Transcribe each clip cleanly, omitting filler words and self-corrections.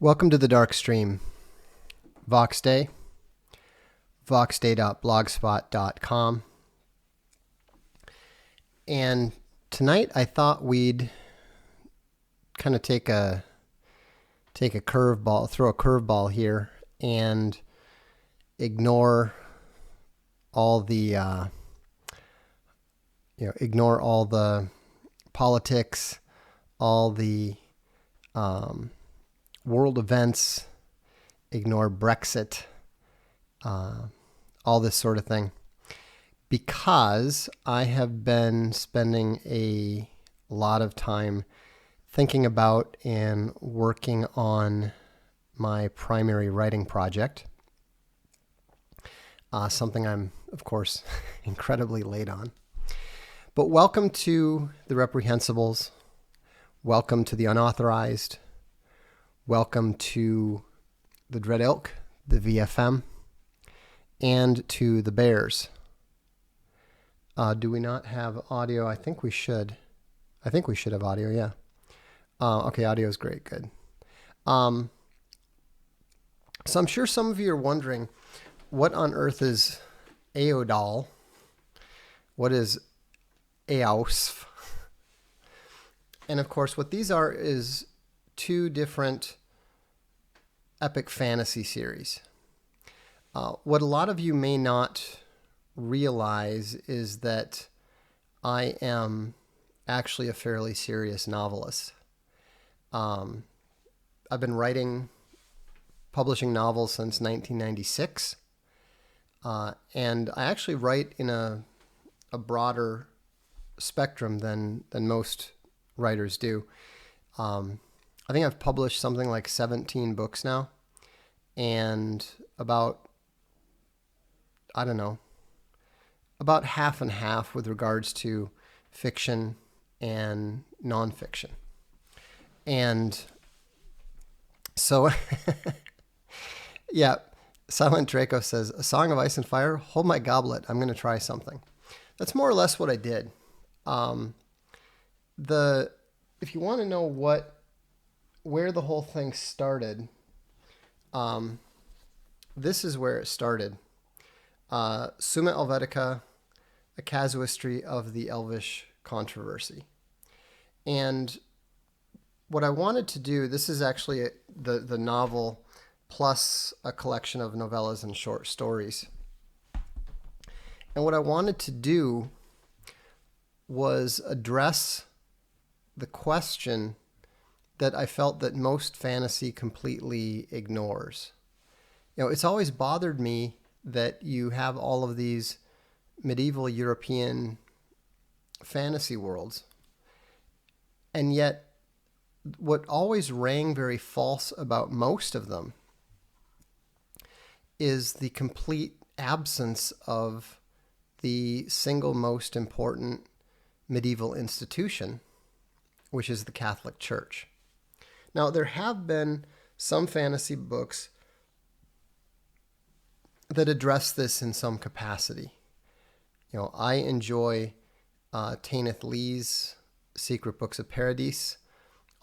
Welcome to the Darkstream. Voxday, voxday.blogspot.com. And tonight I thought we'd kind of take a curveball, throw a curveball here and ignore all the politics, all the world events, ignore Brexit, all this sort of thing, because I have been spending a lot of time thinking about and working on my primary writing project, something I'm, of course, incredibly late on. But welcome to the Reprehensibles. Welcome to the Unauthorized. Welcome to the Dread Ilk, the VFM, and to the Bears. Do we not have audio? I think we should. I think we should have audio, yeah. Okay, audio is great, good. So I'm sure some of you are wondering, what on earth is AODAL? What is AOSF? And of course, what these are is two different epic fantasy series. What a lot of you may not realize is that I am actually a fairly serious novelist. I've been publishing novels since 1996, and I actually write in a broader spectrum than most writers do. I think I've published something like 17 books now, and about half and half with regards to fiction and nonfiction. And so, yeah, Silent Draco says, "A Song of Ice and Fire, hold my goblet, I'm going to try something." That's more or less what I did. If you want to know where the whole thing started, this is where it started. Summa Helvetica, a casuistry of the Elvish controversy. And what I wanted to do, this is actually the novel plus a collection of novellas and short stories. And what I wanted to do was address the question that I felt that most fantasy completely ignores. It's always bothered me that you have all of these medieval European fantasy worlds, and yet what always rang very false about most of them is the complete absence of the single most important medieval institution, which is the Catholic Church. Now, there have been some fantasy books that address this in some capacity. I enjoy Tanith Lee's Secret Books of Paradise,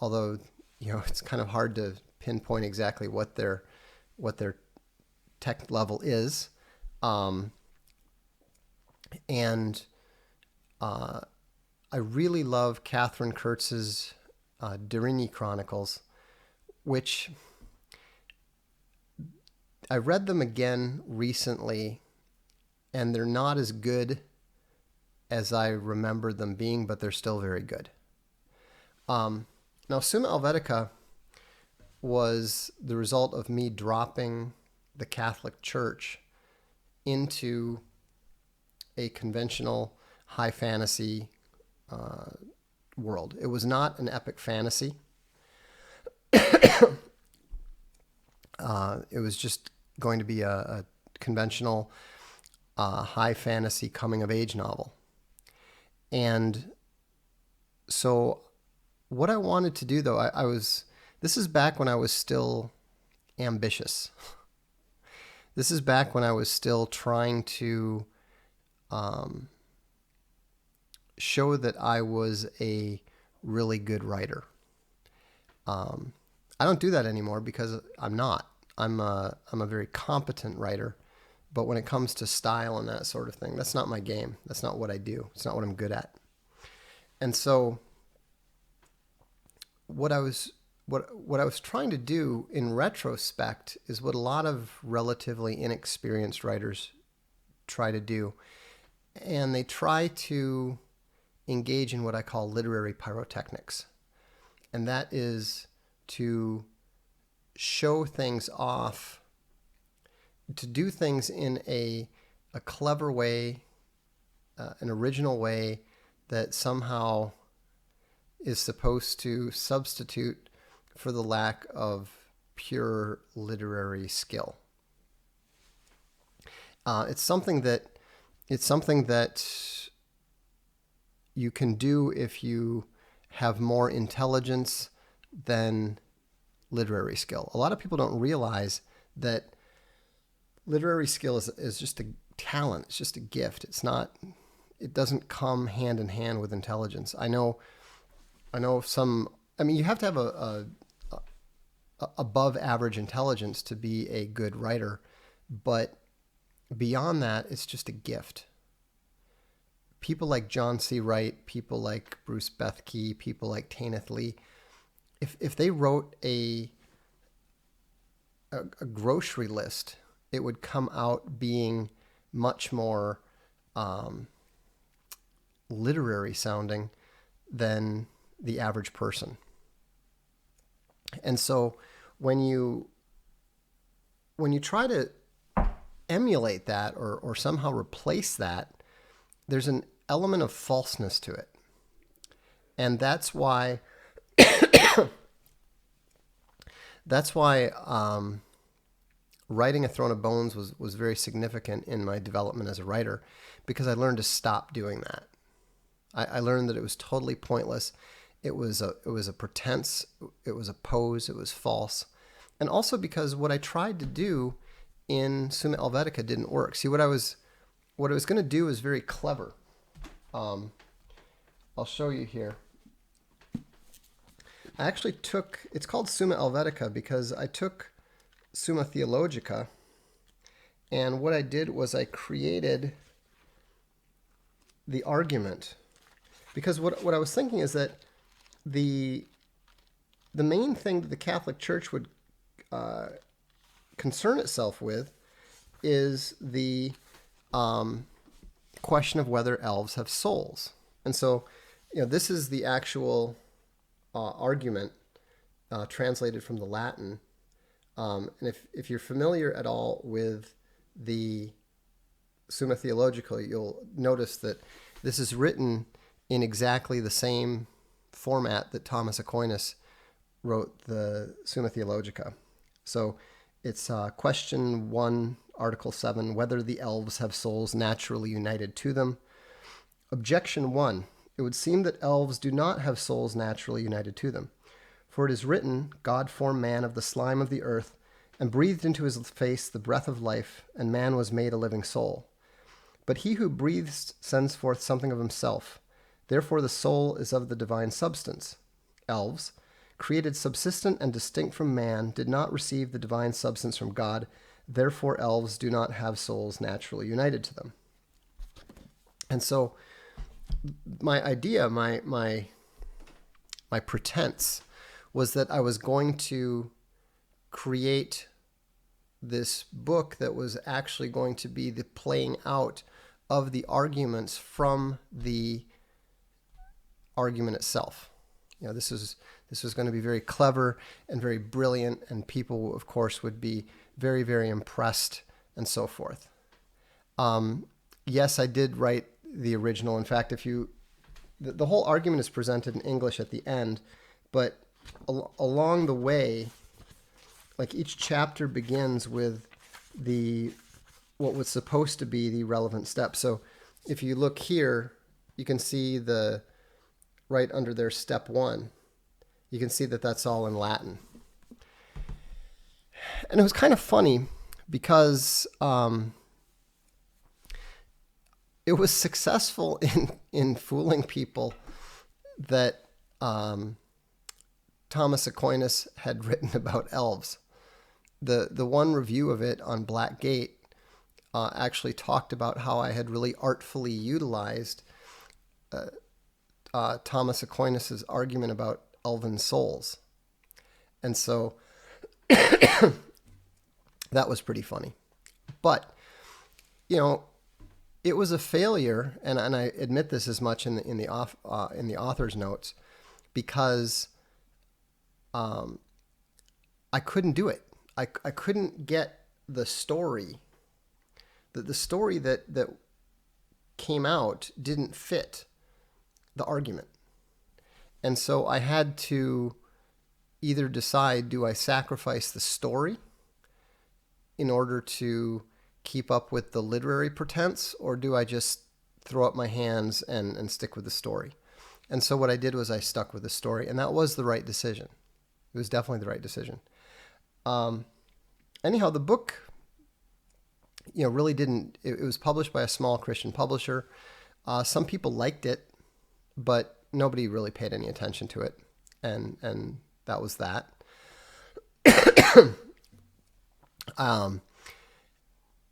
although it's kind of hard to pinpoint exactly what their tech level is. And I really love Catherine Kurtz's Dirini Chronicles, which I read them again recently, and they're not as good as I remember them being, but they're still very good. Now, Summa Helvetica was the result of me dropping the Catholic Church into a conventional high fantasy world. It was not an epic fantasy. It was just going to be a conventional high fantasy coming of age novel. And so what I wanted to do, though, this is back when I was still ambitious. This is back when I was still trying to show that I was a really good writer. I don't do that anymore because I'm not. I'm a very competent writer, but when it comes to style and that sort of thing, that's not my game. That's not what I do. It's not what I'm good at. And so what I was trying to do in retrospect is what a lot of relatively inexperienced writers try to do. And they try to engage in what I call literary pyrotechnics. And that is to show things off, to do things in a clever way, an original way that somehow is supposed to substitute for the lack of pure literary skill. It's something that you can do if you have more intelligence than literary skill. A lot of people don't realize that literary skill is just a talent. It's just a gift. It doesn't come hand in hand with intelligence. I know you have to have a above average intelligence to be a good writer, but beyond that, it's just a gift. People like John C. Wright, people like Bruce Bethke, people like Tanith Lee, if they wrote a grocery list, it would come out being much more literary sounding than the average person. And so when you try to emulate that or somehow replace that, there's an element of falseness to it. And that's why writing A Throne of Bones was very significant in my development as a writer, because I learned to stop doing that. I learned that it was totally pointless. It was a pretense. It was a pose. It was false. And also because what I tried to do in Summa Helvetica didn't work. See, what I was going to do is very clever. I'll show you here. I actually it's called Summa Helvetica because I took Summa Theologica, and what I did was I created the argument. Because what I was thinking is that the main thing that the Catholic Church would concern itself with is the question of whether elves have souls. And so, this is the actual argument translated from the Latin. And if you're familiar at all with the Summa Theologica, you'll notice that this is written in exactly the same format that Thomas Aquinas wrote the Summa Theologica. So it's question 1, article 7, whether the elves have souls naturally united to them. Objection 1, it would seem that elves do not have souls naturally united to them. For it is written, God formed man of the slime of the earth and breathed into his face the breath of life, and man was made a living soul. But he who breathes sends forth something of himself. Therefore the soul is of the divine substance. Elves, created subsistent and distinct from man, did not receive the divine substance from God. Therefore elves do not have souls naturally united to them. And so my idea, my pretense was that I was going to create this book that was actually going to be the playing out of the arguments from the argument itself. This was going to be very clever and very brilliant, and people, of course, would be very, very impressed and so forth. Yes, I did write the original. In fact, the whole argument is presented in English at the end, but along the way, like each chapter begins with what was supposed to be the relevant step. So if you look here, you can see right under there, step 1, you can see that that's all in Latin. And it was kind of funny because it was successful in fooling people that Thomas Aquinas had written about elves. The one review of it on Black Gate actually talked about how I had really artfully utilized Thomas Aquinas' argument about elven souls. And so that was pretty funny. But, you know, it was a failure, and I admit this as much in the author's notes, because I couldn't do it. I couldn't get the story. The story that came out didn't fit the argument. And so I had to either decide, do I sacrifice the story in order to keep up with the literary pretense, or do I just throw up my hands and stick with the story? And so what I did was I stuck with the story, and that was the right decision. It was definitely the right decision. Anyhow, the book, really didn't, it was published by a small Christian publisher. Some people liked it, but nobody really paid any attention to it. And that was that.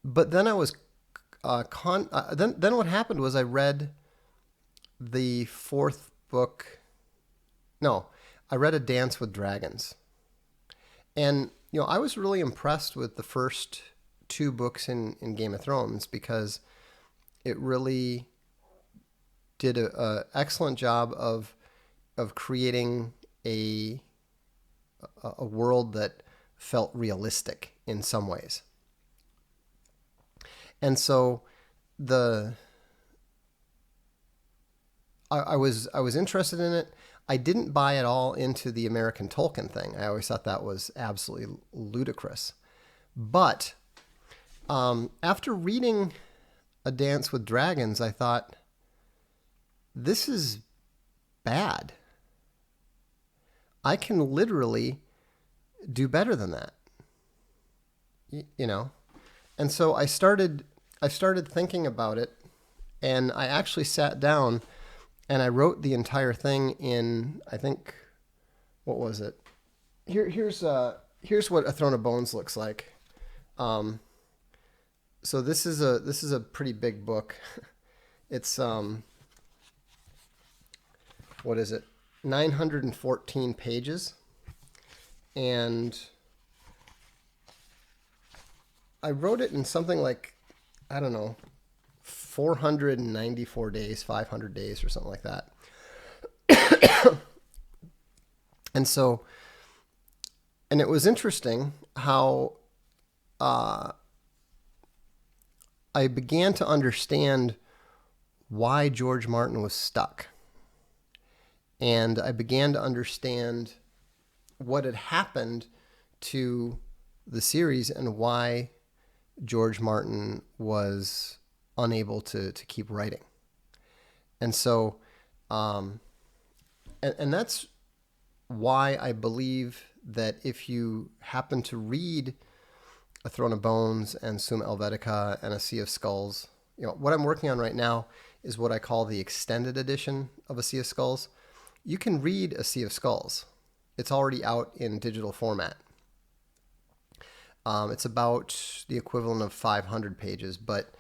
But then I was, then what happened was I read the fourth book. No, I read A Dance with Dragons. And, I was really impressed with the first two books in Game of Thrones, because it really did a excellent job of creating a world that felt realistic in some ways. And so I was interested in it. I didn't buy at all into the American Tolkien thing. I always thought that was absolutely ludicrous. But after reading A Dance with Dragons, I thought, this is bad. I can literally do better than that. And so I started thinking about it, and I actually sat down and I wrote the entire thing in, I think, what was it? Here's what A Throne of Bones looks like. So this is a pretty big book. It's what is it? 914 pages, and I wrote it in something like, I don't know, 494 days, 500 days, or something like that. And it was interesting how I began to understand why George Martin was stuck. And I began to understand what had happened to the series and why George Martin was unable to keep writing. And so, and that's why I believe that if you happen to read A Throne of Bones and Summa Helvetica and A Sea of Skulls, what I'm working on right now is what I call the extended edition of A Sea of Skulls. You can read A Sea of Skulls. It's already out in digital format. It's about the equivalent of 500 pages, but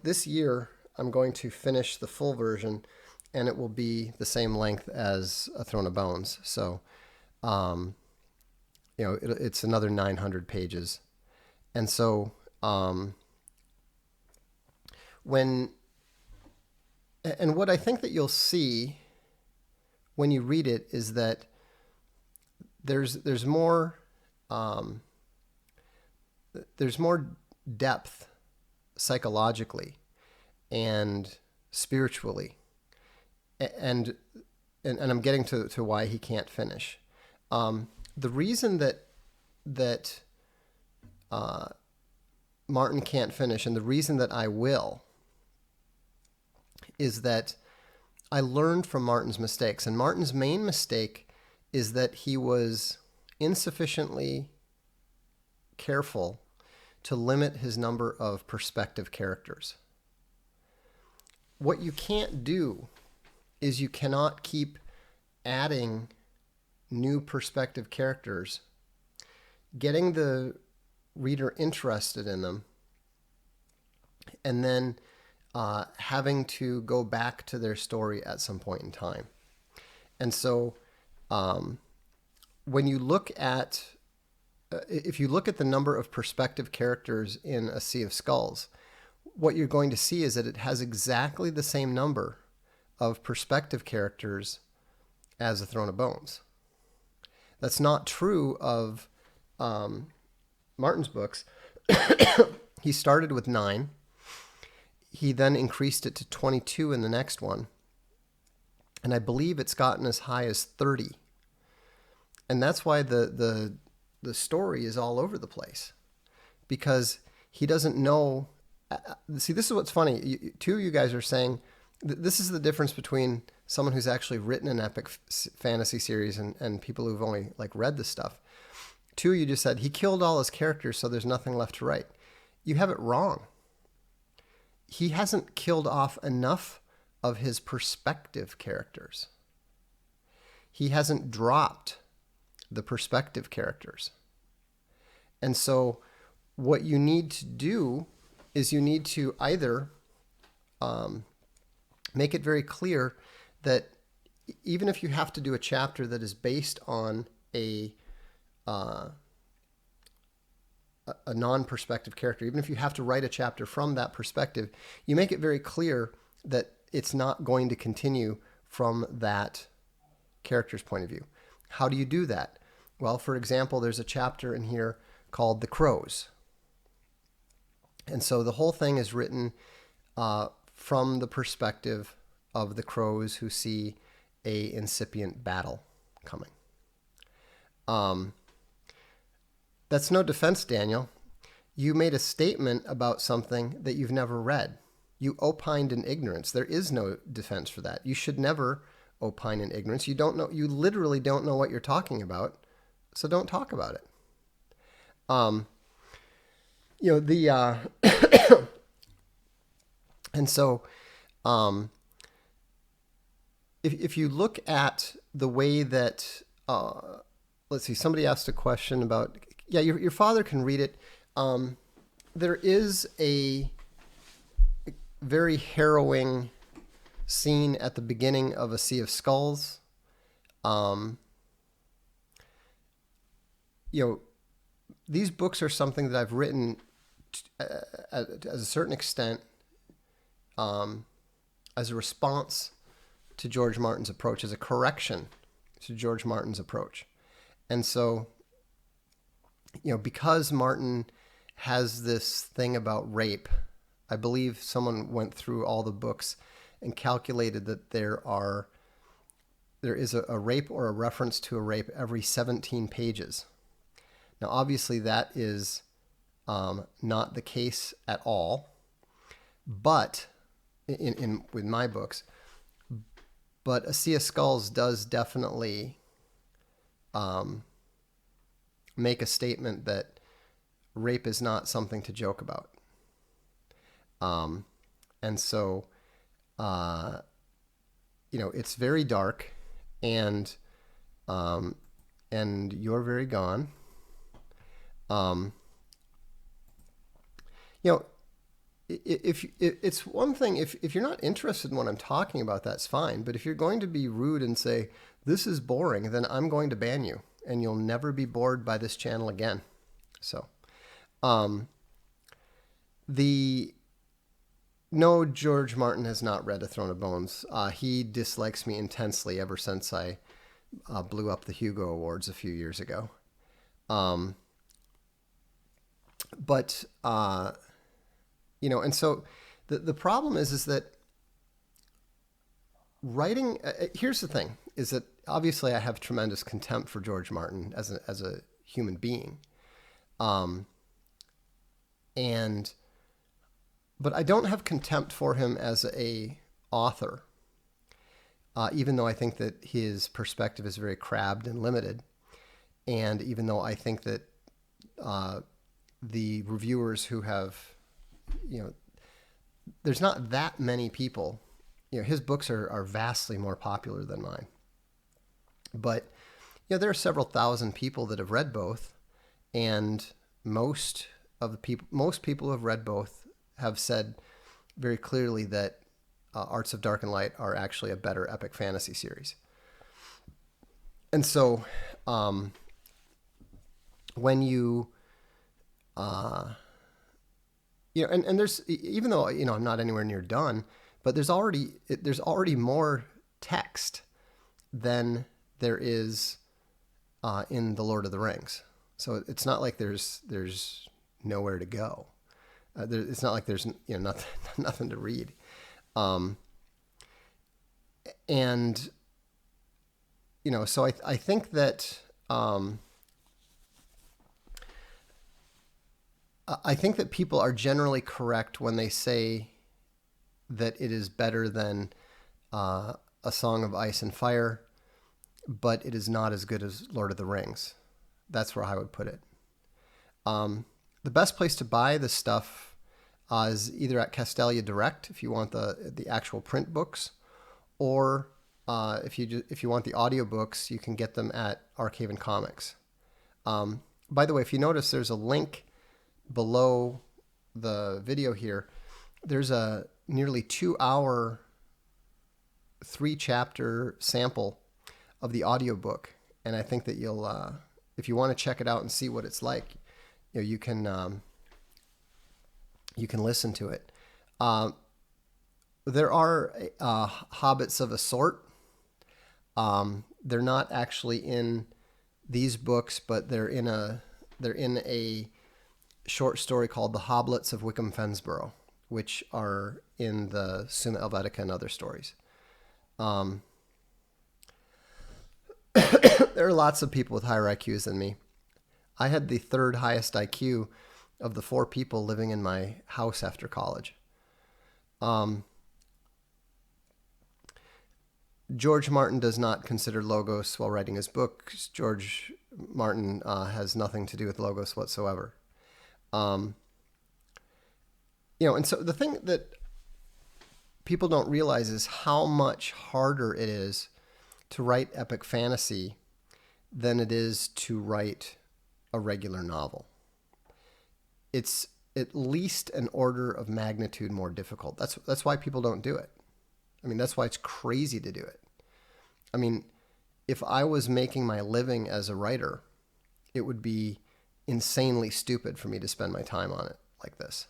this year, I'm going to finish the full version, and it will be the same length as A Throne of Bones. So, it's another 900 pages. And so, what I think that you'll see when you read it is that there's more depth psychologically and spiritually, and I'm getting to why he can't finish. The reason that Martin can't finish, and the reason that I will, is that I learned from Martin's mistakes. And Martin's main mistake is that he was insufficiently careful to limit his number of perspective characters. What you can't do is you cannot keep adding new perspective characters, getting the reader interested in them, and then having to go back to their story at some point in time. And so when you look at, if you look at the number of perspective characters in A Sea of Skulls, what you're going to see is that it has exactly the same number of perspective characters as A Throne of Bones. That's not true of Martin's books. He started with 9. He then increased it to 22 in the next one. And I believe it's gotten as high as 30. And that's why the story is all over the place. Because he doesn't know... See, this is what's funny. Two of you guys are saying... This is the difference between someone who's actually written an epic fantasy series and people who've only read this stuff. Two of you just said, he killed all his characters, so there's nothing left to write. You have it wrong. He hasn't killed off enough of his perspective characters. He hasn't dropped the perspective characters. And so what you need to do is you need to either make it very clear that even if you have to do a chapter that is based on a non-perspective character, even if you have to write a chapter from that perspective, you make it very clear that it's not going to continue from that character's point of view. How do you do that? Well, for example, there's a chapter in here called The Crows. And so the whole thing is written from the perspective of the crows who see a incipient battle coming. That's no defense, Daniel. You made a statement about something that you've never read. You opined in ignorance. There is no defense for that. You should never opine in ignorance. You don't know. You literally don't know what you're talking about, so don't talk about it. And so, if you look at the way that, let's see, somebody asked a question about, your father can read it. There is a very harrowing scene at the beginning of A Sea of Skulls. These books are something that I've written as a certain extent as a response to George Martin's approach, as a correction to George Martin's approach. And so, because Martin has this thing about rape, I believe someone went through all the books and calculated that there is a rape or a reference to a rape every 17 pages. Now, obviously, that is not the case at all, but with my books. But A Sea of Skulls does definitely make a statement that rape is not something to joke about. And so, it's very dark, and you're very gone. If it's one thing, if you're not interested in what I'm talking about, that's fine. But if you're going to be rude and say, this is boring, then I'm going to ban you, and you'll never be bored by this channel again. So, no, George Martin has not read A Throne of Bones. He dislikes me intensely ever since I blew up the Hugo Awards a few years ago. And so the problem is that writing, here's the thing, is that obviously I have tremendous contempt for George Martin as a human being. But I don't have contempt for him as a author, even though I think that his perspective is very crabbed and limited. And even though I think that the reviewers who have, there's not that many people, his books are vastly more popular than mine. But, there are several thousand people that have read both, and most people who have read both have said very clearly that Arts of Dark and Light are actually a better epic fantasy series. And so, when you, and there's, even though, I'm not anywhere near done, but there's already more text than there is in The Lord of the Rings. So it's not like there's nowhere to go. It's not like there's nothing to read. And so I think that people are generally correct when they say that it is better than A Song of Ice and Fire, but it is not as good as Lord of the Rings. That's where I would put it. The best place to buy this stuff is either at Castelia Direct if you want the actual print books, or if you want the audiobooks, you can get them at Archaven Comics. By the way, if you notice, there's a link below the video here. There's a nearly 2-hour 3-chapter sample of the audiobook, and I think that you'll if you want to check it out and see what it's like, you can listen to it. There are hobbits of a sort. They're not actually in these books, but they're in a short story called The Hoblets of Wickham Fensborough, which are in the Summa Helvetica and other stories. There are lots of people with higher IQs than me. I had the third highest IQ of the 4 people living in my house after college. George Martin does not consider Logos while writing his books. George Martin has nothing to do with Logos whatsoever. And so the thing that people don't realize is how much harder it is to write epic fantasy than it is to write a regular novel. It's at least an order of magnitude more difficult. That's why people don't do it. I mean, that's why it's crazy to do it. I mean, if I was making my living as a writer, it would be insanely stupid for me to spend my time on it like this.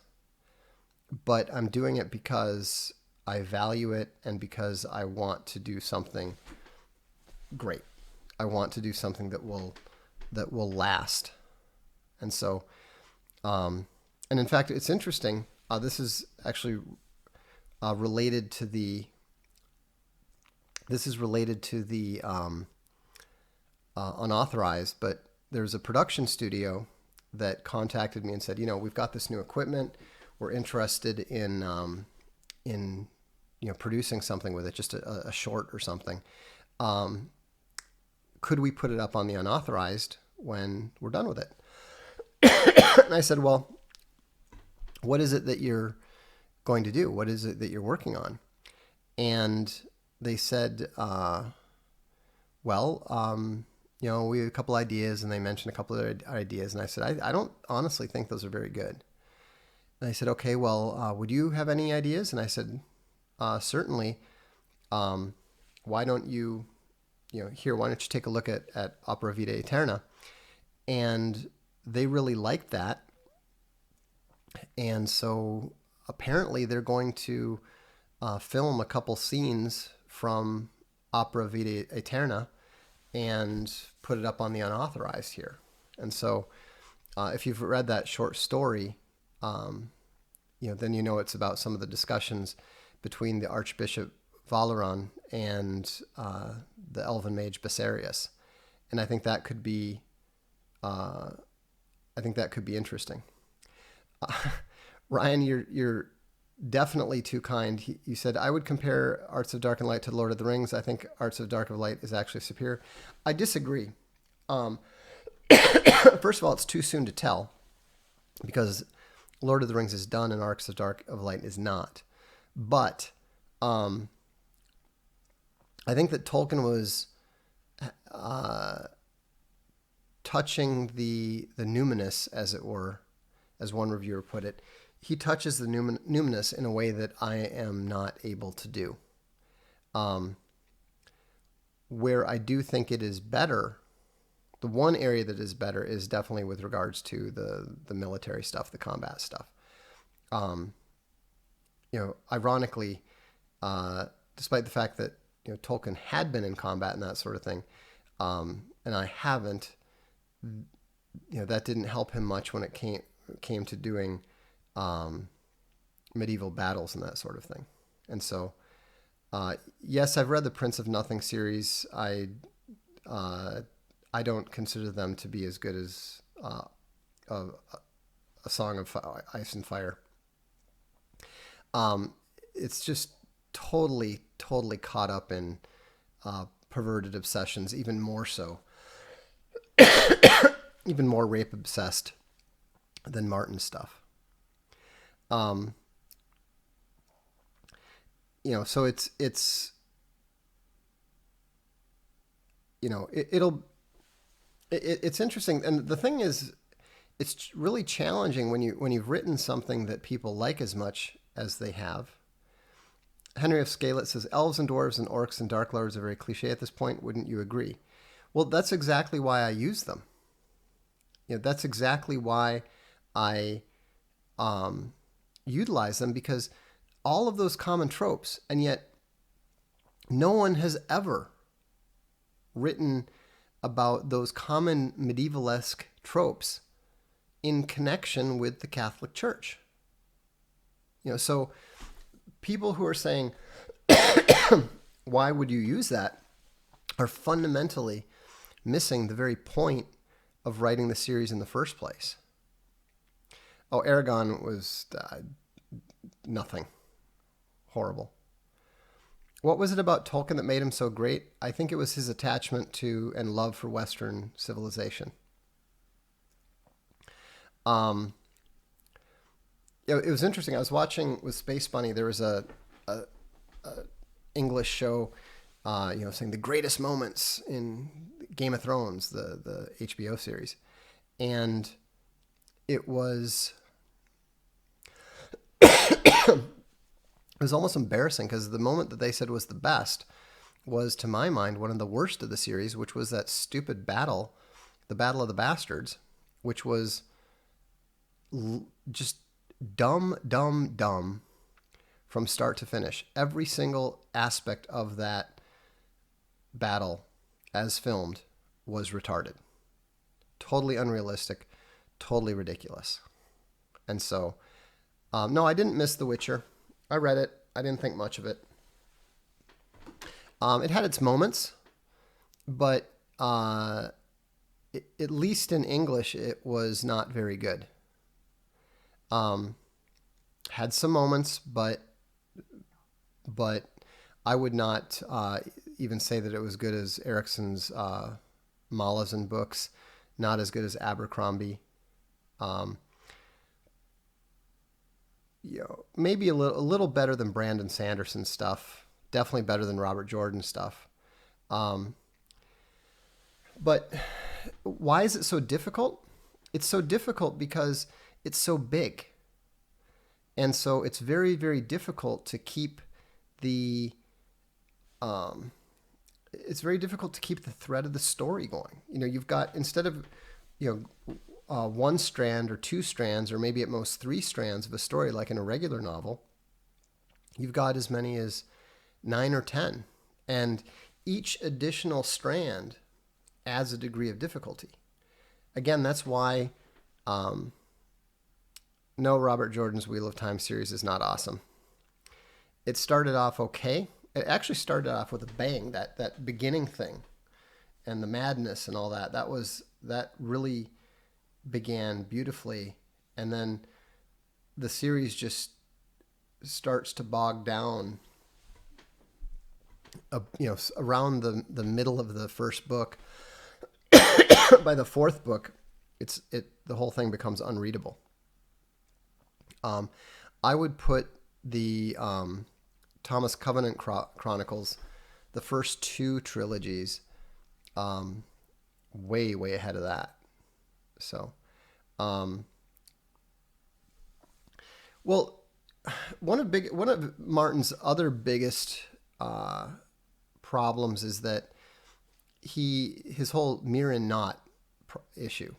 But I'm doing it because I value it and because I want to do something great. I want to do something that will last. And so, and in fact, it's interesting. This is actually related to the unauthorized, but there's a production studio that contacted me and said, we've got this new equipment. We're interested in producing something with it, just a short or something. Could we put it up on the unauthorized when we're done with it? And I said, well, what is it that you're going to do? What is it that you're working on? And they said, we have a couple ideas, and they mentioned a couple of ideas. And I said, I don't honestly think those are very good. And they said, okay, well, would you have any ideas? And I said, certainly. Why don't you, why don't you take a look at Opera Vitae Aeterna? And they really liked that. And so apparently they're going to film a couple scenes from Opera Vitae Aeterna and put it up on the unauthorized here. And so if you've read that short story, then it's about some of the discussions between the Archbishop Valeron and the elven mage Basarius. And I think that could be interesting. Ryan, you're definitely too kind. You said, I would compare Arts of Dark and Light to Lord of the Rings. I think Arts of Dark and Light is actually superior. I disagree. First of all, it's too soon to tell, because Lord of the Rings is done and Arts of Dark of Light is not. But I think that Tolkien was touching the numinous, as it were, as one reviewer put it. He touches the numinous in a way that I am not able to do. Where I do think it is better, the one area that is better is definitely with regards to the military stuff, the combat stuff. Ironically, despite the fact that Tolkien had been in combat and that sort of thing, and I haven't, that didn't help him much when it came to doing medieval battles and that sort of thing. And so, yes, I've read the Prince of Nothing series. I don't consider them to be as good as a Song of Ice and Fire. It's just totally caught up in perverted obsessions, even more so, even more rape obsessed than Martin's stuff. So it's interesting, and the thing is, it's really challenging when you've written something that people like as much as they have. Henry of Scalet says, elves and dwarves and orcs and dark lords are very cliche at this point. Wouldn't you agree? Well, that's exactly why I use them. That's exactly why I utilize them, because all of those common tropes, and yet no one has ever written about those common medieval-esque tropes in connection with the Catholic Church. So people who are saying, why would you use that, are fundamentally missing the very point of writing the series in the first place. Oh, Aragon was nothing. Horrible. What was it about Tolkien that made him so great? I think it was his attachment to and love for Western civilization. It was interesting. I was watching with Space Bunny. There was a English show, saying the greatest moments in Game of Thrones, the HBO series, and it was it was almost embarrassing, because the moment that they said was the best was, to my mind, one of the worst of the series, which was that stupid battle, the Battle of the Bastards, which was just dumb from start to finish. Every single aspect of that battle, as filmed, was retarded. Totally unrealistic, totally ridiculous. And so, no, I didn't miss The Witcher. I read it. I didn't think much of it. It had its moments, but at least in English, it was not very good. Had some moments, but I would not even say that it was good as Erickson's Malazan books, not as good as Abercrombie. Maybe a little better than Brandon Sanderson's stuff. Definitely better than Robert Jordan's stuff. But why is it so difficult? It's so difficult because it's so big. And so it's very, very difficult to keep the thread of the story going. You've got, instead of, one strand or two strands, or maybe at most three strands of a story, like in a regular novel, you've got as many as 9 or 10. And each additional strand adds a degree of difficulty. Again, that's why no, Robert Jordan's Wheel of Time series is not awesome. It started off okay. It actually started off with a bang, that beginning thing and the madness and all that. That really began beautifully, and then the series just starts to bog down around the middle of the first book. By the fourth book, the whole thing becomes unreadable. I would put the Thomas Covenant Chronicles, the first two trilogies, way ahead of that. So, well, one of Martin's other biggest problems is that his whole Mirren knot issue.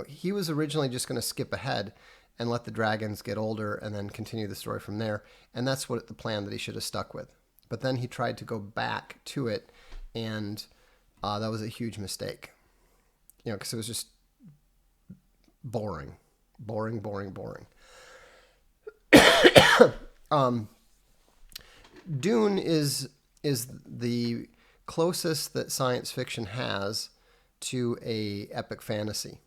He was originally just going to skip ahead and let the dragons get older and then continue the story from there, and that's what the plan that he should have stuck with. But then he tried to go back to it, and that was a huge mistake. Because it was just boring. Dune is the closest that science fiction has to a epic fantasy.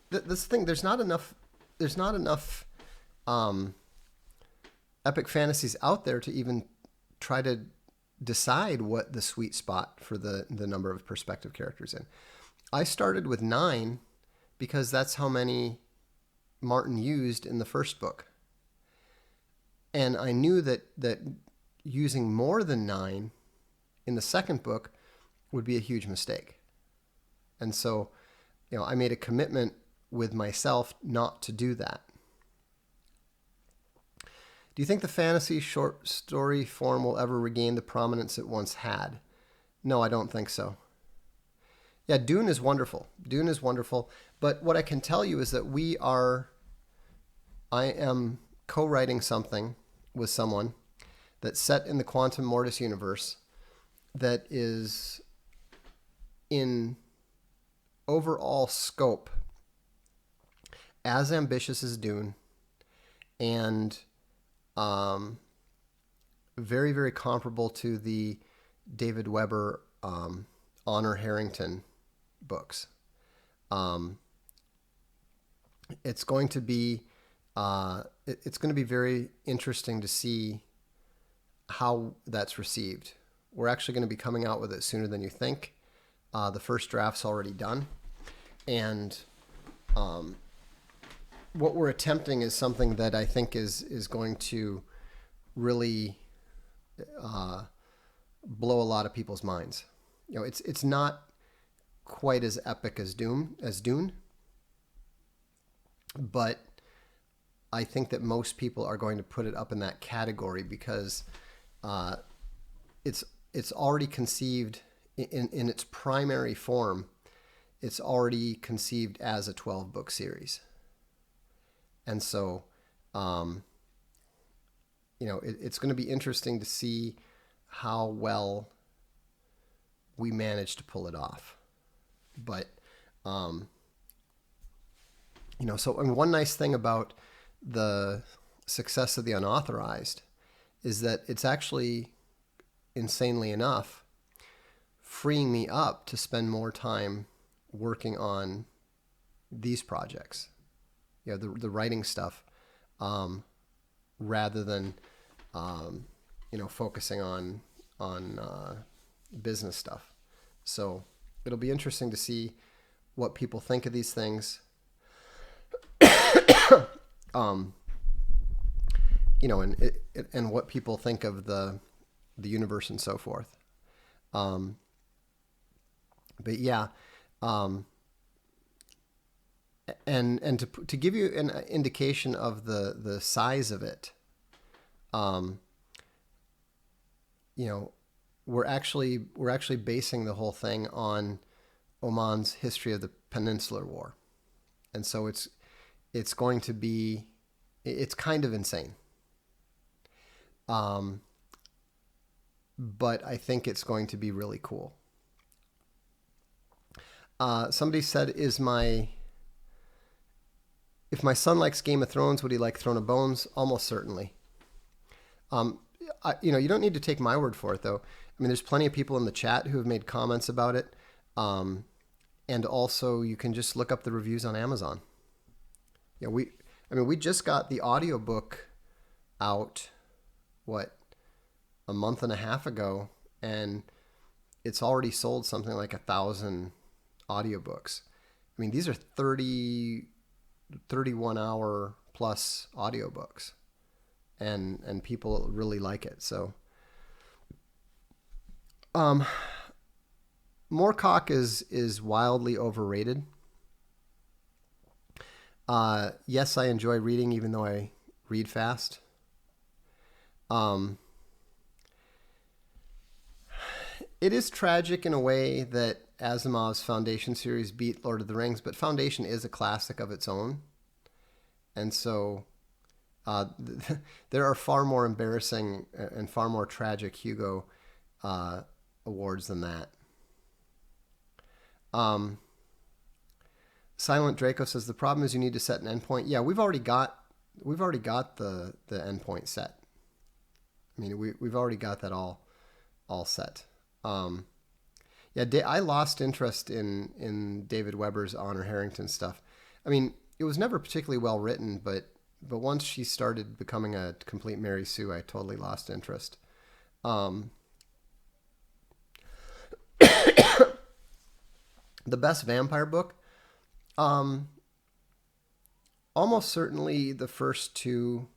This thing, there's not enough epic fantasies out there to even try to decide what the sweet spot for the number of perspective characters in. I started with 9 because that's how many Martin used in the first book. And I knew that using more than 9 in the second book would be a huge mistake. And so, I made a commitment with myself not to do that. Do you think the fantasy short story form will ever regain the prominence it once had? No, I don't think so. Yeah, Dune is wonderful. But what I can tell you is that I am co-writing something with someone that's set in the Quantum Mortis universe that is in overall scope as ambitious as Dune and very, very comparable to the David Weber Honor Harrington books. It's going to be very interesting to see how that's received. We're actually going to be coming out with it sooner than you think. The first draft's already done, and what we're attempting is something that I think is going to really blow a lot of people's minds. It's not quite as epic as Dune, but I think that most people are going to put it up in that category because it's already conceived in its primary form. It's already conceived as a 12-book series. And so, it's going to be interesting to see how well we manage to pull it off. But, one nice thing about the success of the Unauthorized is that it's actually, insanely enough, freeing me up to spend more time working on these projects. The writing stuff, rather than, focusing on business stuff. So it'll be interesting to see what people think of these things. And what people think of the universe and so forth. But yeah, and to give you an indication of the size of it, we're actually basing the whole thing on Oman's history of the Peninsular War, and so it's going to be, it's kind of insane. But I think it's going to be really cool. Somebody said, if my son likes Game of Thrones, would he like Throne of Bones? Almost certainly. You don't need to take my word for it, though. There's plenty of people in the chat who have made comments about it. And also, you can just look up the reviews on Amazon. We just got the audiobook out, a month and a half ago, and it's already sold something like 1,000 audiobooks. These are 31 hour plus audiobooks, and people really like it. So, Moorcock is wildly overrated. Yes, I enjoy reading, even though I read fast. It is tragic in a way that Asimov's Foundation series beat Lord of the Rings, but Foundation is a classic of its own. And so there are far more embarrassing and far more tragic Hugo awards than that. Silent Draco says the problem is you need to set an endpoint. Yeah, we've already got the endpoint set. I mean, we've already got that all set. I lost interest in David Weber's Honor Harrington stuff. I mean, it was never particularly well written, but once she started becoming a complete Mary Sue, I totally lost interest. The best vampire book, almost certainly the first two,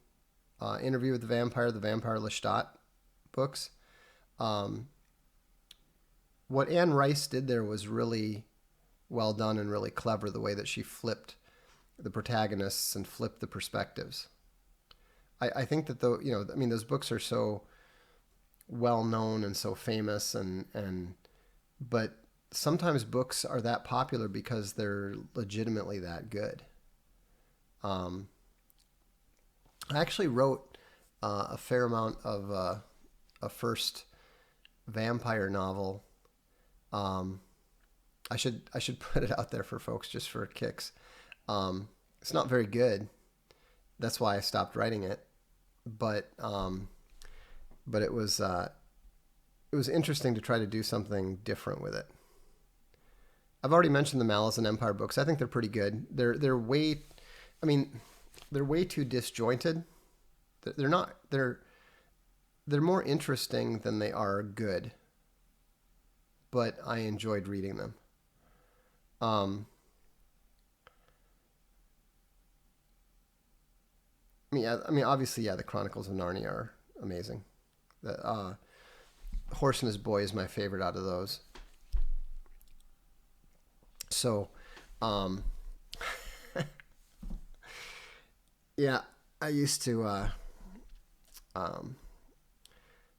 Interview with the Vampire Lestat books. What Anne Rice did there was really well done and really clever, the way that she flipped the protagonists and flipped the perspectives. I think that those books are so well known and so famous, but sometimes books are that popular because they're legitimately that good. I actually wrote a fair amount of a first vampire novel. I should put it out there for folks just for kicks. It's not very good. That's why I stopped writing it. But it was interesting to try to do something different with it. I've already mentioned the Malice and Empire books. I think they're pretty good. They're way too disjointed. They're more interesting than they are good. But I enjoyed reading them. Obviously, the Chronicles of Narnia are amazing. The Horse and His Boy is my favorite out of those. So, I used to,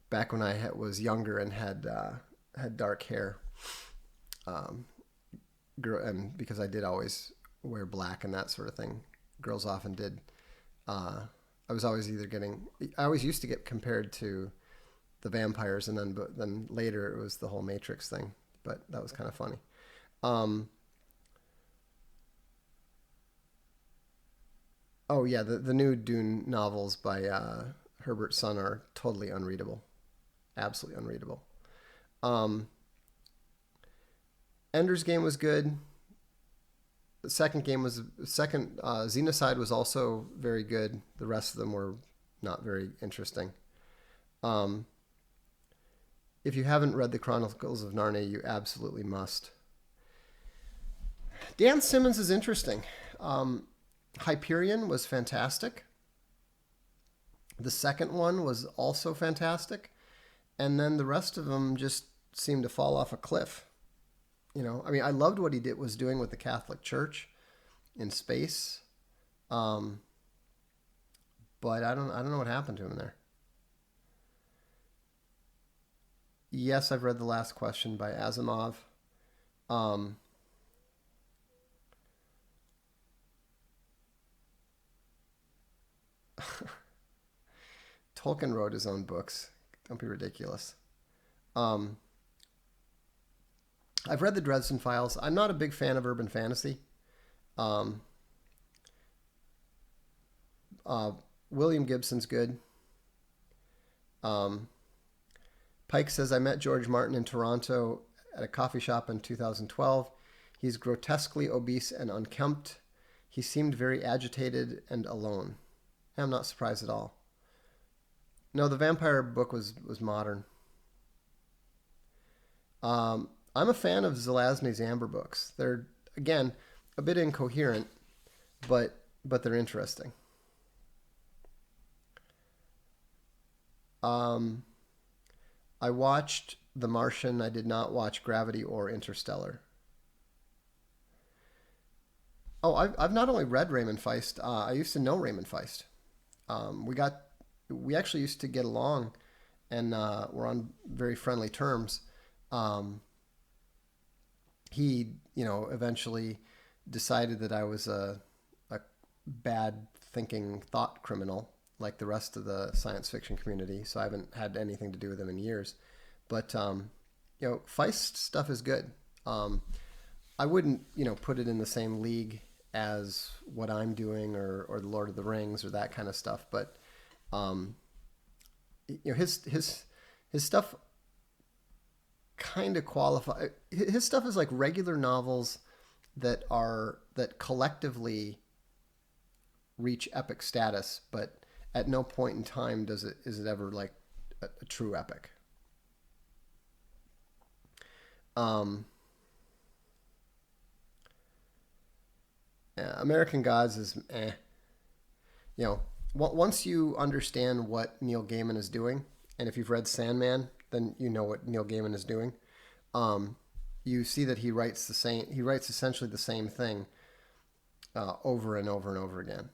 back when I was younger and had dark hair, and because I did always wear black and that sort of thing, girls often did. I was always I always used to get compared to the vampires, and then later it was the whole Matrix thing, but that was kind of funny. The new Dune novels by Herbert Sun are totally unreadable, absolutely unreadable. Ender's Game was good. The second Xenocide was also very good. The rest of them were not very interesting. If you haven't read the Chronicles of Narnia, you absolutely must. Dan Simmons is interesting. Hyperion was fantastic. The second one was also fantastic. And then the rest of them just seemed to fall off a cliff. I loved what he was doing with the Catholic Church in space. But I don't know what happened to him there. Yes, I've read The Last Question by Asimov. Tolkien wrote his own books. Don't be ridiculous. I've read the Dresden Files. I'm not a big fan of urban fantasy. William Gibson's good. Pike says, I met George Martin in Toronto at a coffee shop in 2012. He's grotesquely obese and unkempt. He seemed very agitated and alone. I'm not surprised at all. No, the vampire book was modern. I'm a fan of Zelazny's Amber books. They're, again, a bit incoherent, but they're interesting. I watched The Martian. I did not watch Gravity or Interstellar. Oh, I've not only read Raymond Feist. I used to know Raymond Feist. We actually used to get along, and we're on very friendly terms. Um, he, eventually decided that I was a bad thinking thought criminal, like the rest of the science fiction community. So I haven't had anything to do with him in years. But Feist stuff is good. I wouldn't, put it in the same league as what I'm doing or the Lord of the Rings or that kind of stuff. But his stuff kind of qualify. His stuff is like regular novels that collectively reach epic status, but at no point in time is it ever like a true epic. Yeah, American Gods is once you understand what Neil Gaiman is doing, and if you've read Sandman, then you know what Neil Gaiman is doing. You see that he writes essentially the same thing over and over and over again.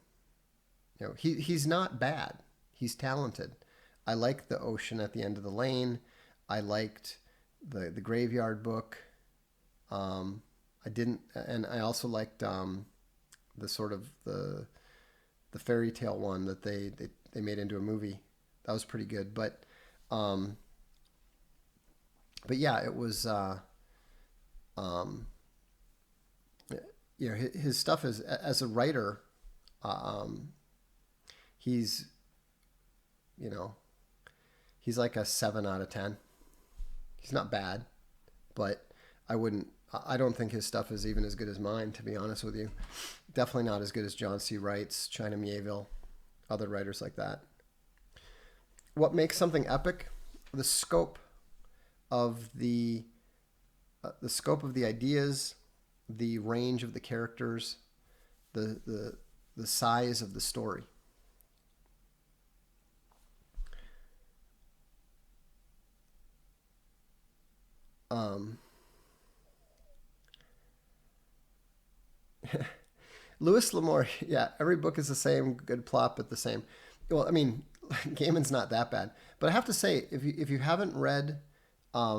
He's not bad. He's talented. I liked The Ocean at the End of the Lane. I liked the Graveyard Book. I didn't, and I also liked the sort of the fairy tale one that they made into a movie. That was pretty good, but yeah, it was. His stuff is, as a writer, he's he's like a 7 out of 10. He's not bad, but I don't think his stuff is even as good as mine, to be honest with you. Definitely not as good as John C. Wright's, China Miéville, other writers like that. What makes something epic? The scope of the ideas, the range of the characters, the size of the story. Louis L'Amour, yeah, every book is the same, good plot, but the same. Well, I mean, Gaiman's not that bad, but I have to say, if you haven't read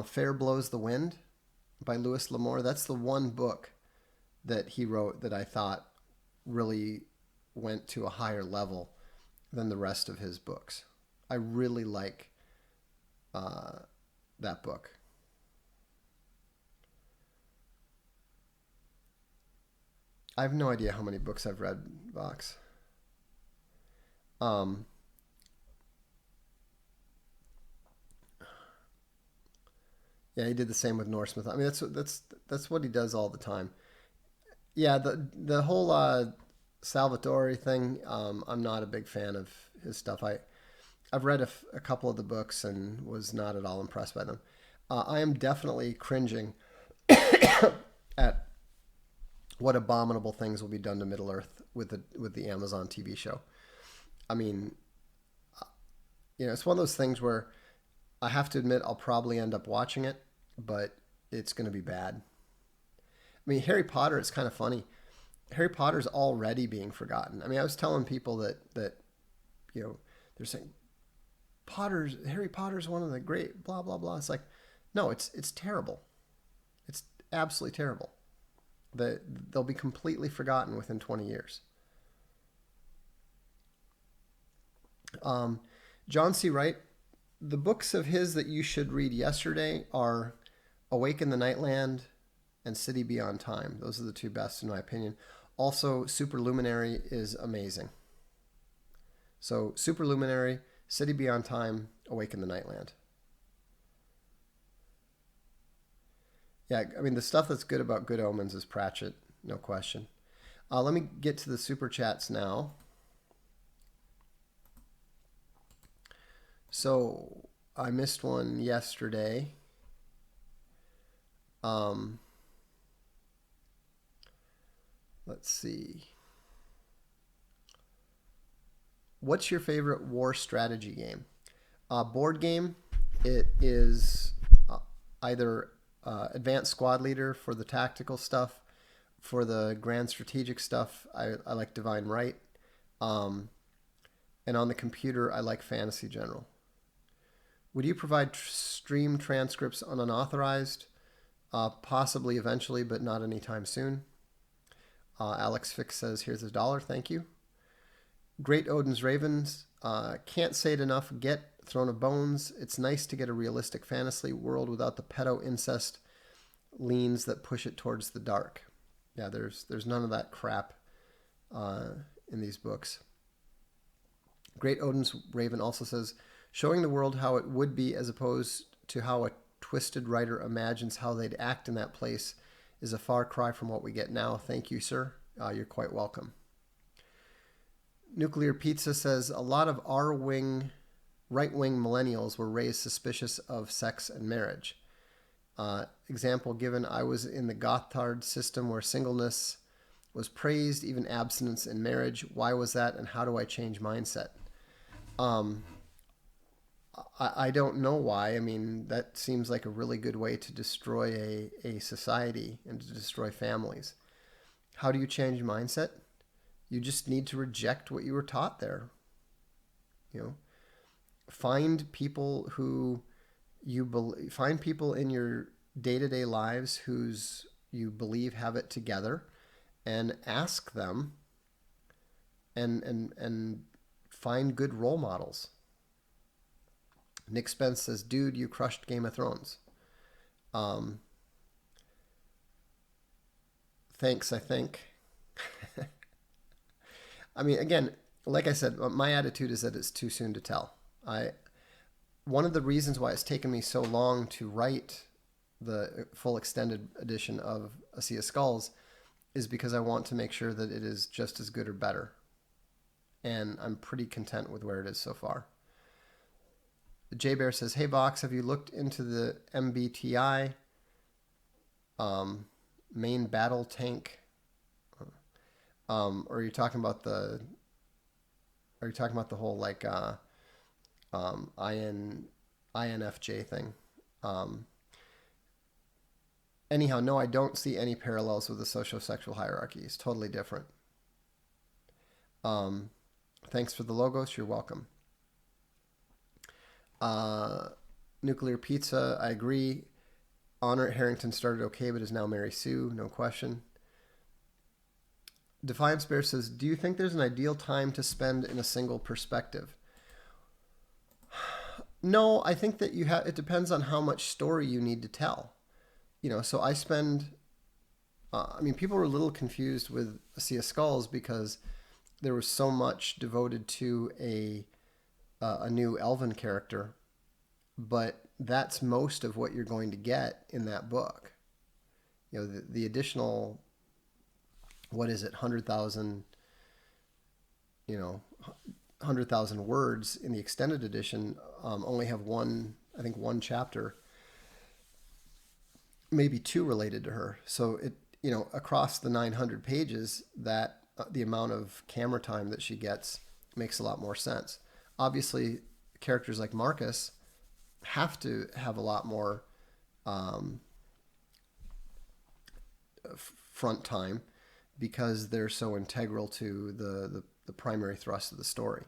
Fair Blows the Wind by Louis L'Amour, that's the one book that he wrote that I thought really went to a higher level than the rest of his books. I really like that book. I have no idea how many books I've read, Vox. Um, yeah, he did the same with Norse myth. I mean, that's what he does all the time. Yeah, the whole Salvatore thing. I'm not a big fan of his stuff. I've read a couple of the books and was not at all impressed by them. I am definitely cringing at what abominable things will be done to Middle Earth with the Amazon TV show. I mean, it's one of those things where I have to admit I'll probably end up watching it, but it's going to be bad. I mean, Harry Potter, it's kind of funny. Harry Potter's already being forgotten. I mean, I was telling people that they're saying Harry Potter's one of the great blah blah blah. It's like, no, it's terrible. It's absolutely terrible. They'll be completely forgotten within 20 years. John C. Wright, the books of his that you should read yesterday are Awake in the Nightland and City Beyond Time. Those are the two best in my opinion. Also, Superluminary is amazing. So, Superluminary, City Beyond Time, Awake in the Nightland. Yeah, I mean, the stuff that's good about Good Omens is Pratchett, no question. Let me get to the super chats now. So, I missed one yesterday. Let's see. What's your favorite war strategy game? Board game. It is either advanced squad leader for the tactical stuff. For the grand strategic stuff, I like Divine Right. And on the computer, I like Fantasy General. Would you provide stream transcripts on unauthorized? Possibly eventually, but not anytime soon. Alex Fix says, here's $1. Thank you. Great Odin's Ravens. Can't say it enough. Get Throne of Bones. It's nice to get a realistic fantasy world without the pedo incest leans that push it towards the dark. Yeah, there's none of that crap in these books. Great Odin's Raven also says, showing the world how it would be as opposed to how a twisted writer imagines how they'd act in that place is a far cry from what we get now. Thank you, sir. You're quite welcome. Nuclear Pizza says, a lot of right-wing millennials were raised suspicious of sex and marriage. Example given, I was in the Gothard system where singleness was praised, even abstinence in marriage. Why was that, and how do I change mindset? I don't know why. I mean, that seems like a really good way to destroy a society and to destroy families. How do you change mindset? You just need to reject what you were taught there. You know, find people who find people in your day-to-day lives whose you believe have it together, and ask them, and find good role models. Nick Spence says, dude, you crushed Game of Thrones. Thanks, I think. I mean, again, like I said, my attitude is that it's too soon to tell. One of the reasons why it's taken me so long to write the full extended edition of A Sea of Skulls is because I want to make sure that it is just as good or better. And I'm pretty content with where it is so far. J Bear says, hey Vox, have you looked into the MBTI main battle tank? Or are you talking about the whole like INFJ thing? Anyhow, no, I don't see any parallels with the socio-sexual hierarchy. It's totally different. Thanks for the logos. You're welcome. Nuclear Pizza, I agree. Honor at Harrington started okay, but is now Mary Sue. No question. Defiance Bear says, do you think there's an ideal time to spend in a single perspective? No, I think that it depends on how much story you need to tell. You know, so I spend, I mean, people were a little confused with A Sea of Skulls because there was so much devoted to a new elven character, but that's most of what you're going to get in that book. You know, the additional, what is it, 100,000, 100,000 words in the extended edition only have one chapter, maybe two related to her. So it, across the 900 pages, that the amount of camera time that she gets makes a lot more sense. Obviously, characters like Marcus have to have a lot more front time because they're so integral to the primary thrust of the story.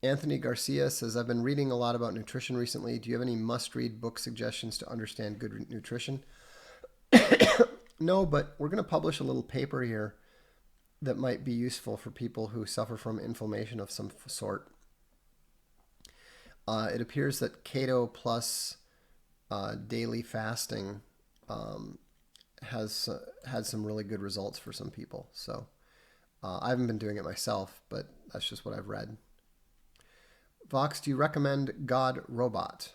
Anthony Garcia says, I've been reading a lot about nutrition recently. Do you have any must-read book suggestions to understand good nutrition? No, but we're going to publish a little paper here that might be useful for people who suffer from inflammation of some sort. It appears that keto plus daily fasting has had some really good results for some people. So I haven't been doing it myself, but that's just what I've read. Vox, do you recommend God Robot?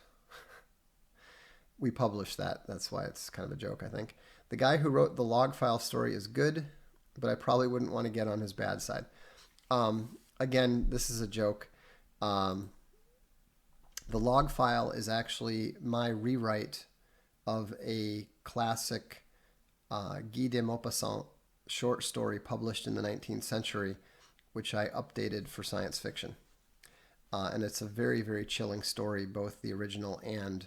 We published that. That's why it's kind of a joke, I think. The guy who wrote the log file story is good, but I probably wouldn't want to get on his bad side. Again, this is a joke. The log file is actually my rewrite of a classic Guy de Maupassant short story published in the 19th century, which I updated for science fiction. And it's a very, very chilling story, both the original and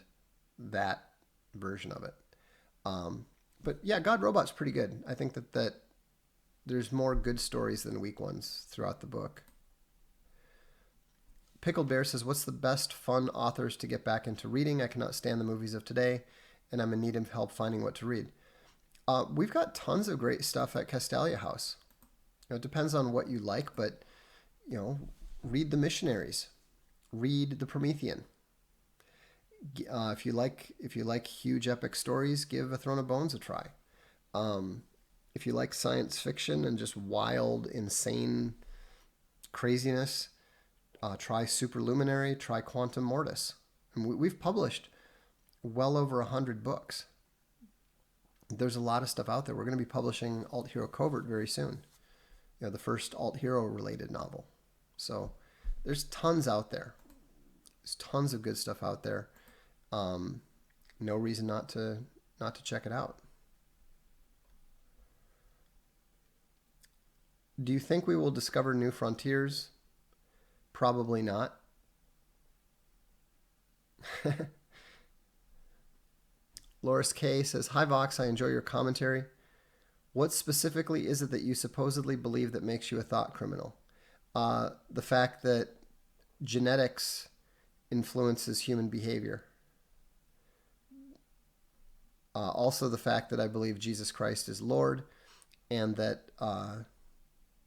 that version of it. But yeah, God Robot's pretty good. I think that there's more good stories than weak ones throughout the book. Pickled Bear says, what's the best fun authors to get back into reading? I cannot stand the movies of today, and I'm in need of help finding what to read. We've got tons of great stuff at Castalia House. It depends on what you like, but read The Missionaries, read The Promethean. If you like huge epic stories, give A Throne of Bones a try. If you like science fiction and just wild, insane craziness, try Superluminary, try Quantum Mortis. And we've published well over 100 books. There's a lot of stuff out there. We're going to be publishing Alt Hero Covert very soon. The first Alt Hero related novel. So there's tons out there. There's tons of good stuff out there. No reason not to check it out. Do you think we will discover new frontiers? Probably not. Loris K says, hi Vox, I enjoy your commentary. What specifically is it that you supposedly believe that makes you a thought criminal? The fact that genetics influences human behavior. Also the fact that I believe Jesus Christ is Lord, and that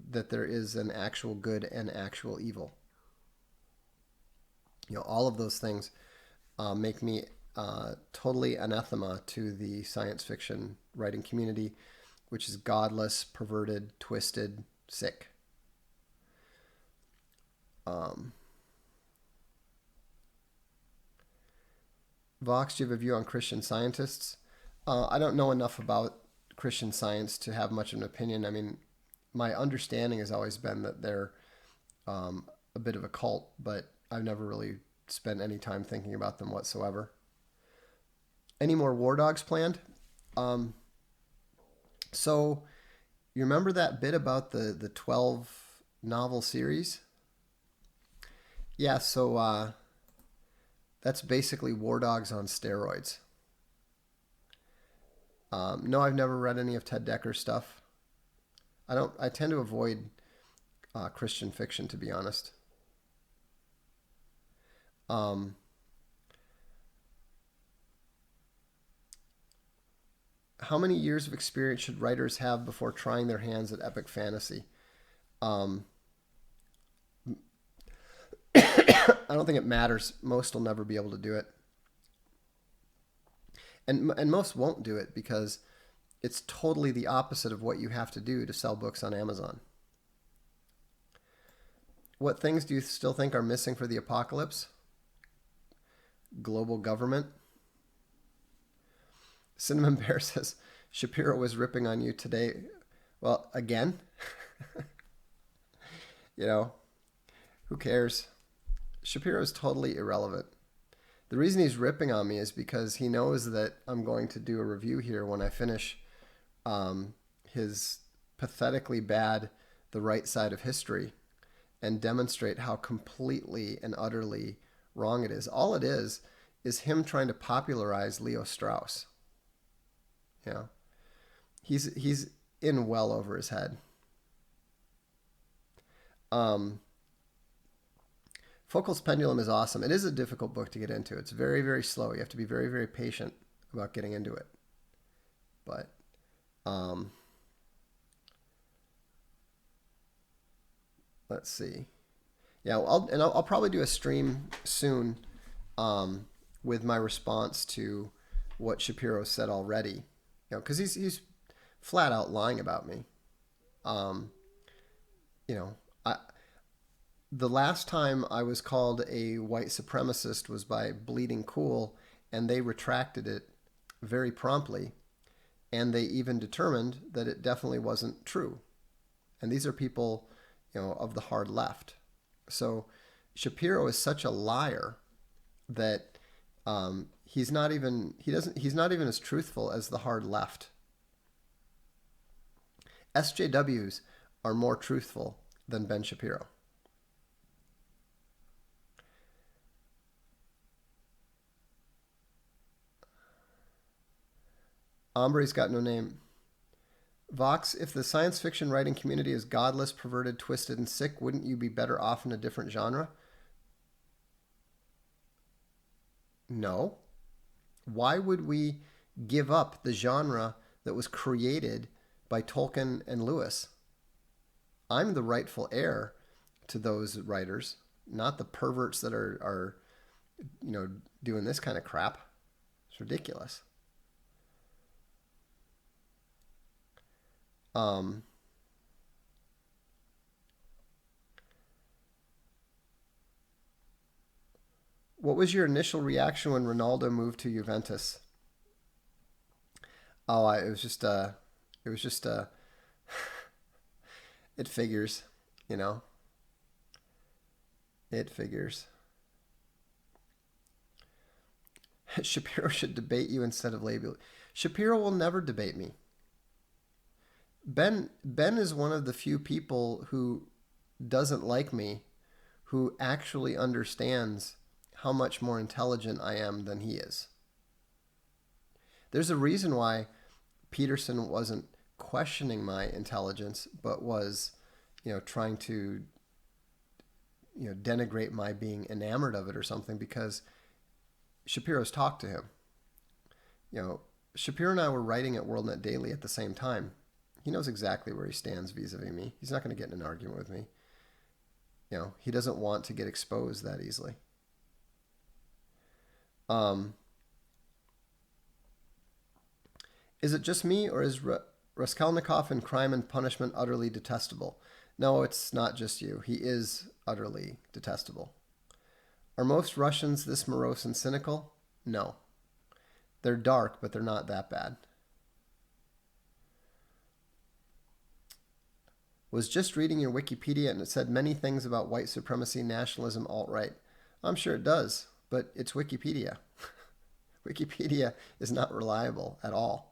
there is an actual good and actual evil. All of those things make me totally anathema to the science fiction writing community, which is godless, perverted, twisted, sick. Vox, do you have a view on Christian scientists? I don't know enough about Christian Science to have much of an opinion. I mean, my understanding has always been that they're a bit of a cult, but I've never really spent any time thinking about them whatsoever. Any more War Dogs planned? So you remember that bit about the 12 novel series? Yeah, so that's basically War Dogs on steroids. No, I've never read any of Ted Decker's stuff. I tend to avoid Christian fiction, to be honest. How many years of experience should writers have before trying their hands at epic fantasy? I don't think it matters. Most will never be able to do it. And most won't do it because it's totally the opposite of what you have to do to sell books on Amazon. What things do you still think are missing for the apocalypse? Global government. Cinnamon Bear says, Shapiro was ripping on you today. Well, again? Who cares? Shapiro is totally irrelevant. The reason he's ripping on me is because he knows that I'm going to do a review here when I finish his pathetically bad The Right Side of History and demonstrate how completely and utterly wrong it is. All it is him trying to popularize Leo Strauss. He's in well over his head. Foucault's Pendulum is awesome. It is a difficult book to get into. It's very, very slow. You have to be very, very patient about getting into it. But let's see. Yeah, I'll probably do a stream soon with my response to what Shapiro said already. Because he's flat out lying about me. The last time I was called a white supremacist was by Bleeding Cool, and they retracted it very promptly, and they even determined that it definitely wasn't true. And these are people, of the hard left. So Shapiro is such a liar that he's not even as truthful as the hard left. SJWs are more truthful than Ben Shapiro. Ombre's got no name. Vox, if the science fiction writing community is godless, perverted, twisted, and sick, wouldn't you be better off in a different genre? No. Why would we give up the genre that was created by Tolkien and Lewis? I'm the rightful heir to those writers, not the perverts that are doing this kind of crap. It's ridiculous. What was your initial reaction when Ronaldo moved to Juventus? Oh, it was just it figures, you know. It figures. Shapiro should debate you instead of label. Shapiro will never debate me. Ben is one of the few people who doesn't like me, who actually understands how much more intelligent I am than he is. There's a reason why Peterson wasn't questioning my intelligence, but was, trying to, denigrate my being enamored of it or something, because Shapiro's talked to him. Shapiro and I were writing at WorldNet Daily at the same time. He knows exactly where he stands vis-a-vis me. He's not going to get in an argument with me. He doesn't want to get exposed that easily. Is it just me, or is Raskolnikov in Crime and Punishment utterly detestable? No, it's not just you. He is utterly detestable. Are most Russians this morose and cynical? No. They're dark, but they're not that bad. Was just reading your Wikipedia and it said many things about white supremacy, nationalism, alt-right. I'm sure it does, but it's Wikipedia. Wikipedia is not reliable at all.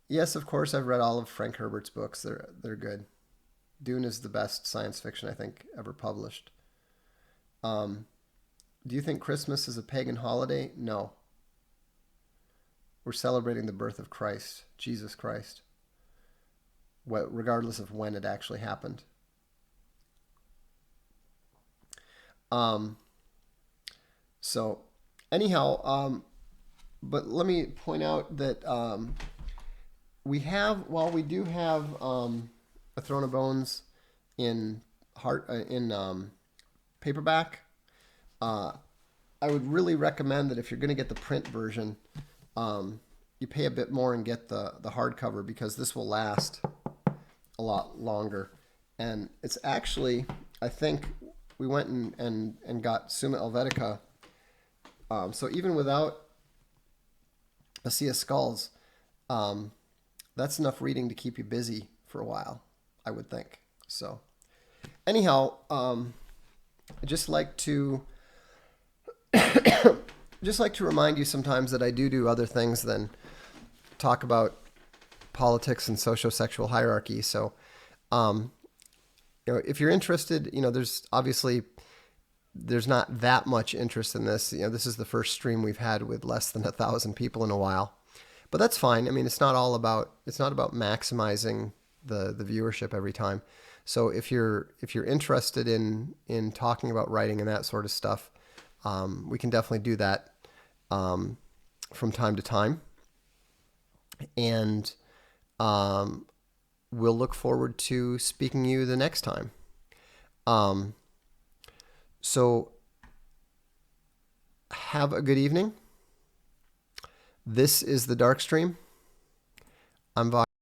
Yes, of course, I've read all of Frank Herbert's books. They're good. Dune is the best science fiction I think ever published. Do you think Christmas is a pagan holiday? No. We're celebrating the birth of Christ, Jesus Christ, regardless of when it actually happened. So anyhow, but let me point out that we do have A Throne of Bones in paperback. I would really recommend that if you're going to get the print version, you pay a bit more and get the hardcover, because this will last a lot longer. And it's actually, I think we went and got Summa Helvetica. So even without A Sea of Skulls, that's enough reading to keep you busy for a while, I would think. So anyhow, I just like to remind you sometimes that I do other things than talk about politics and socio-sexual hierarchy. So, if you're interested, there's not that much interest in this. This is the first stream we've had with less than 1,000 people in a while, but that's fine. I mean, it's not about maximizing the viewership every time. So if you're interested in talking about writing and that sort of stuff, we can definitely do that from time to time, and we'll look forward to speaking to you the next time. So have a good evening. This is the Darkstream. I'm